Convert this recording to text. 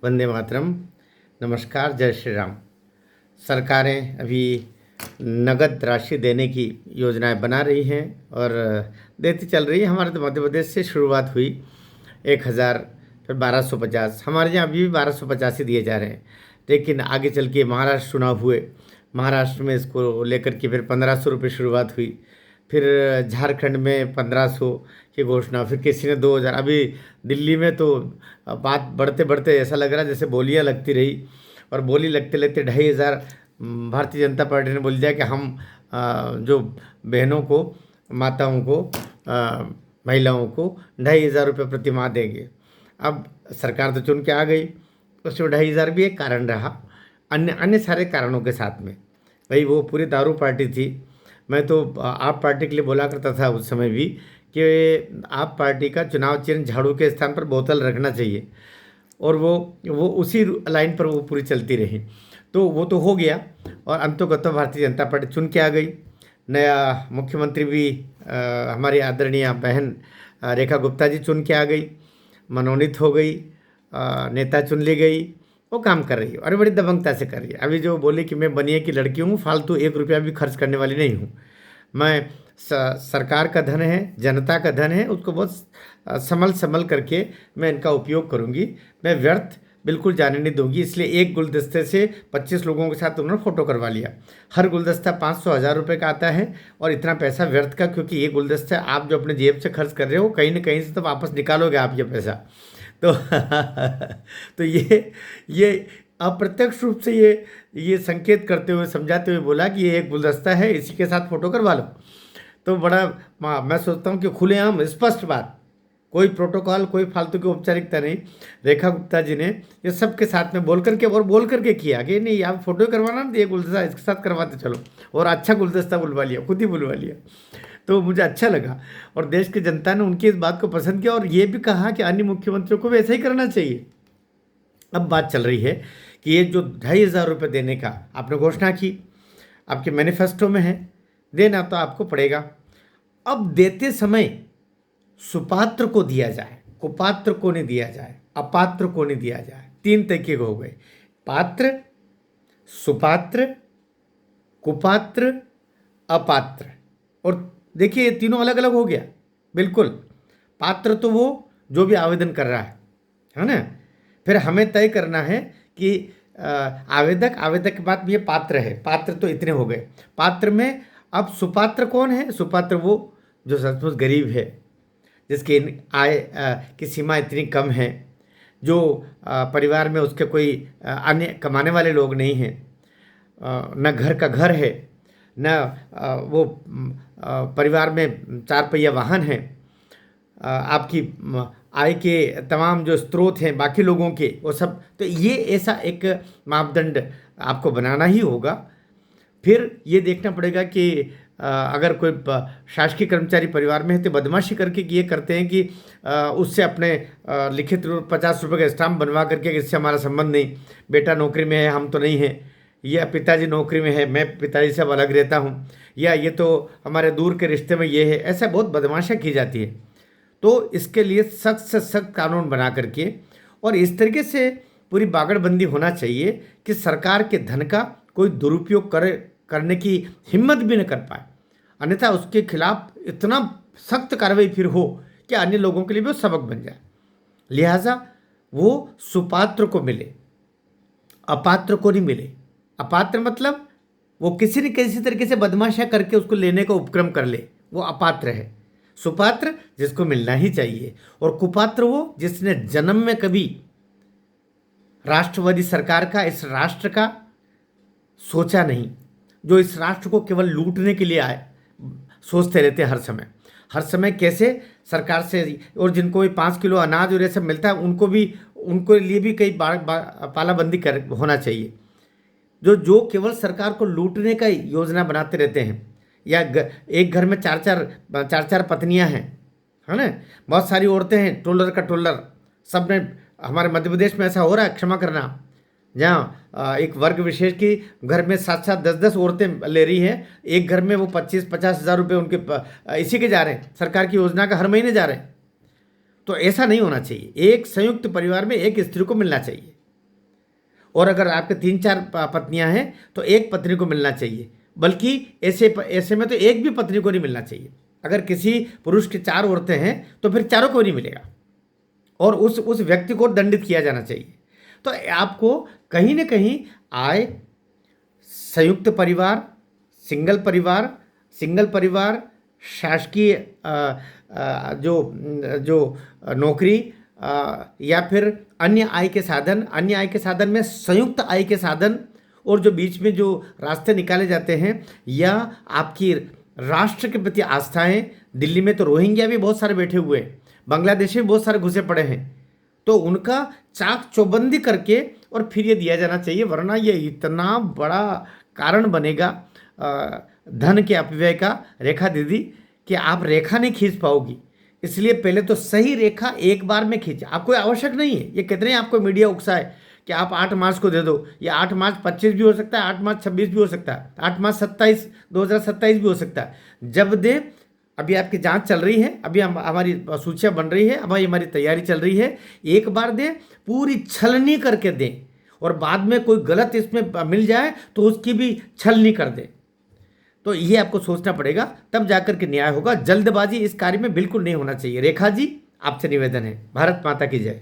वंदे मातरम। नमस्कार, जय श्री राम। सरकारें अभी नगद राशि देने की योजनाएं बना रही हैं और देती चल रही है। हमारे तो मध्य प्रदेश से शुरुआत हुई 1000, फिर 1250। हमारे यहाँ अभी भी 1250 ही दिए जा रहे हैं, लेकिन आगे चल के महाराष्ट्र चुनाव हुए। महाराष्ट्र में इसको लेकर के फिर 1500 रुपये शुरुआत हुई, फिर झारखंड में 1500 की घोषणा, फिर किसी ने 2000। अभी दिल्ली में तो बात बढ़ते बढ़ते ऐसा लग रहा है जैसे बोलियां लगती रही, और बोली लगते लगते 2500 भारतीय जनता पार्टी ने बोल दिया कि हम जो बहनों को, माताओं को, महिलाओं को 2500 रुपये प्रति माह देंगे। अब सरकार तो चुन के आ गई, उसमें 2500 भी एक कारण रहा, अन्य अन्य सारे कारणों के साथ में। भाई वो पूरी दारू पार्टी थी। मैं तो आप पार्टी के लिए बोला करता था उस समय भी कि आप पार्टी का चुनाव चिन्ह झाड़ू के स्थान पर बोतल रखना चाहिए, और वो उसी लाइन पर वो पूरी चलती रही। तो वो तो हो गया, और अंततोगत्वा भारतीय जनता पार्टी चुन के आ गई। नया मुख्यमंत्री भी हमारी आदरणीय बहन रेखा गुप्ता जी चुन के आ गई, मनोनीत हो गई, नेता चुन ली गई। वो काम कर रही है और बड़ी दबंगता से कर रही है। अभी जो बोले कि मैं बनिए की लड़की हूँ, फालतू 1 रुपया भी खर्च करने वाली नहीं हूँ मैं। सरकार का धन है, जनता का धन है, उसको बहुत संभल करके मैं इनका उपयोग करूँगी। मैं व्यर्थ बिल्कुल जाने नहीं दूंगी। इसलिए एक गुलदस्ते से 25 लोगों के साथ उन्होंने फ़ोटो करवा लिया। हर गुलदस्ता 500-1000 रुपये का आता है, और इतना पैसा व्यर्थ का, क्योंकि ये गुलदस्ता आप जो अपने जेब से खर्च कर रहे हो, कहीं ना कहीं से तो वापस निकालोगे आप ये पैसा। तो तो ये अप्रत्यक्ष रूप से ये संकेत करते हुए, समझाते हुए बोला कि ये एक गुलदस्ता है, इसी के साथ फ़ोटो करवा लो। तो बड़ा मैं सोचता हूँ कि खुलेआम स्पष्ट बात, कोई प्रोटोकॉल, कोई फालतू की औपचारिकता नहीं। रेखा गुप्ता जी ने ये सब के साथ में बोल करके किया कि नहीं, आप फोटो करवाना ना, ये गुलदस्ता इसके साथ करवाते चलो, और अच्छा गुलदस्ता बुलवा लिया, खुद ही बुलवा लिया। तो मुझे अच्छा लगा, और देश की जनता ने उनकी इस बात को पसंद किया, और ये भी कहा कि अन्य मुख्यमंत्रियों को भी ऐसा ही करना चाहिए। अब बात चल रही है कि ये जो 2500 रुपये देने का आपने घोषणा की, आपके मैनिफेस्टो में है, देना तो आपको पड़ेगा। अब देते समय सुपात्र को दिया जाए, कुपात्र को नहीं दिया जाए, अपात्र को नहीं दिया जाए। 3 तरीके हो गए: पात्र, सुपात्र, कुपात्र, अपात्र। और देखिए, ये तीनों अलग अलग हो गया बिल्कुल। पात्र तो वो जो भी आवेदन कर रहा है ना। फिर हमें तय करना है कि आवेदक के बाद ये पात्र है। पात्र तो इतने हो गए। पात्र में अब सुपात्र कौन है? सुपात्र वो जो सचमुच गरीब है, जिसकी आय की सीमा इतनी कम है, जो परिवार में उसके कोई अन्य कमाने वाले लोग नहीं हैं, न घर का घर है, न वो परिवार में 4 पहिया वाहन है, आपकी आय के तमाम जो स्रोत हैं बाकी लोगों के, वो सब। तो ये ऐसा एक मापदंड आपको बनाना ही होगा। फिर ये देखना पड़ेगा कि अगर कोई शासकीय कर्मचारी परिवार में है तो बदमाशी करके ये करते हैं कि उससे अपने लिखित रूप 50 रुपये का स्टाम्प बनवा करके, इससे हमारा संबंध नहीं, बेटा नौकरी में है, हम तो नहीं हैं, या पिताजी नौकरी में है, मैं पिताजी से अलग रहता हूँ, या ये तो हमारे दूर के रिश्ते में ये है। ऐसा बहुत बदमाशियाँ की जाती है। तो इसके लिए सख्त से सख्त कानून बना करके, और इस तरीके से पूरी बागड़बंदी होना चाहिए कि सरकार के धन का कोई दुरुपयोग करने की हिम्मत भी न कर पाए, अन्यथा उसके खिलाफ इतना सख्त कार्रवाई फिर हो कि अन्य लोगों के लिए भी वो सबक बन जाए। लिहाजा वो सुपात्र को मिले, अपात्र को नहीं मिले। अपात्र मतलब वो किसी न किसी तरीके से बदमाशियां करके उसको लेने का उपक्रम कर ले, वो अपात्र है। सुपात्र जिसको मिलना ही चाहिए। और कुपात्र वो जिसने जन्म में कभी राष्ट्रवादी सरकार का, इस राष्ट्र का सोचा नहीं, जो इस राष्ट्र को केवल लूटने के लिए आए, सोचते रहते हैं हर समय कैसे सरकार से, और जिनको भी 5 किलो अनाज और ये सब मिलता है, उनको लिए भी कई पालाबंदी होना चाहिए। जो केवल सरकार को लूटने का योजना बनाते रहते हैं, या एक घर में चार पत्नियां हैं, है ना, बहुत सारी औरतें हैं, टोलर का टोलर सब में। हमारे मध्य प्रदेश में ऐसा हो रहा है, क्षमा करना, जहाँ एक वर्ग विशेष की घर में 7-7, 10-10 औरतें ले रही हैं, एक घर में वो 25-50 हज़ार रुपये उनके इसी के जा रहे हैं, सरकार की योजना का हर महीने जा रहे हैं। तो ऐसा नहीं होना चाहिए। एक संयुक्त परिवार में एक स्त्री को मिलना चाहिए, और अगर आपके 3-4 पत्नियां हैं तो एक पत्नी को मिलना चाहिए, बल्कि ऐसे में तो एक भी पत्नी को नहीं मिलना चाहिए। अगर किसी पुरुष की 4 औरतें हैं तो फिर चारों को नहीं मिलेगा और उस व्यक्ति को दंडित किया जाना चाहिए। तो आपको कहीं ना कहीं आय, संयुक्त परिवार, सिंगल परिवार, शासकीय जो जो नौकरी, या फिर अन्य आय के साधन में संयुक्त आय के साधन, और जो बीच में जो रास्ते निकाले जाते हैं, या आपकी राष्ट्र के प्रति आस्थाएं। दिल्ली में तो रोहिंग्या भी बहुत सारे बैठे हुए हैं, बांग्लादेश में बहुत सारे घुसे पड़े हैं, तो उनका चाक चौबंदी करके और फिर ये दिया जाना चाहिए, वरना ये इतना बड़ा कारण बनेगा धन के अपव्यय का, रेखा दीदी, कि आप रेखा नहीं खींच पाओगी। इसलिए पहले तो सही रेखा एक बार में खींचे। आपको आवश्यक नहीं है, ये कितने आपको मीडिया उकसाए कि आप 8 मार्च को दे दो, या 8 मार्च 25 भी हो सकता है, 8 मार्च 26 भी हो सकता है, 8 मार्च 2027 भी हो सकता है, जब दे। अभी आपकी जांच चल रही है, अभी हमारी सूचियाँ बन रही है, अभी हमारी तैयारी चल रही है। एक बार दें, पूरी छलनी करके दें, और बाद में कोई गलत इसमें मिल जाए तो उसकी भी छलनी कर दें। तो ये आपको सोचना पड़ेगा, तब जाकर के न्याय होगा। जल्दबाजी इस कार्य में बिल्कुल नहीं होना चाहिए। रेखा जी, आपसे निवेदन है। भारत माता की जय।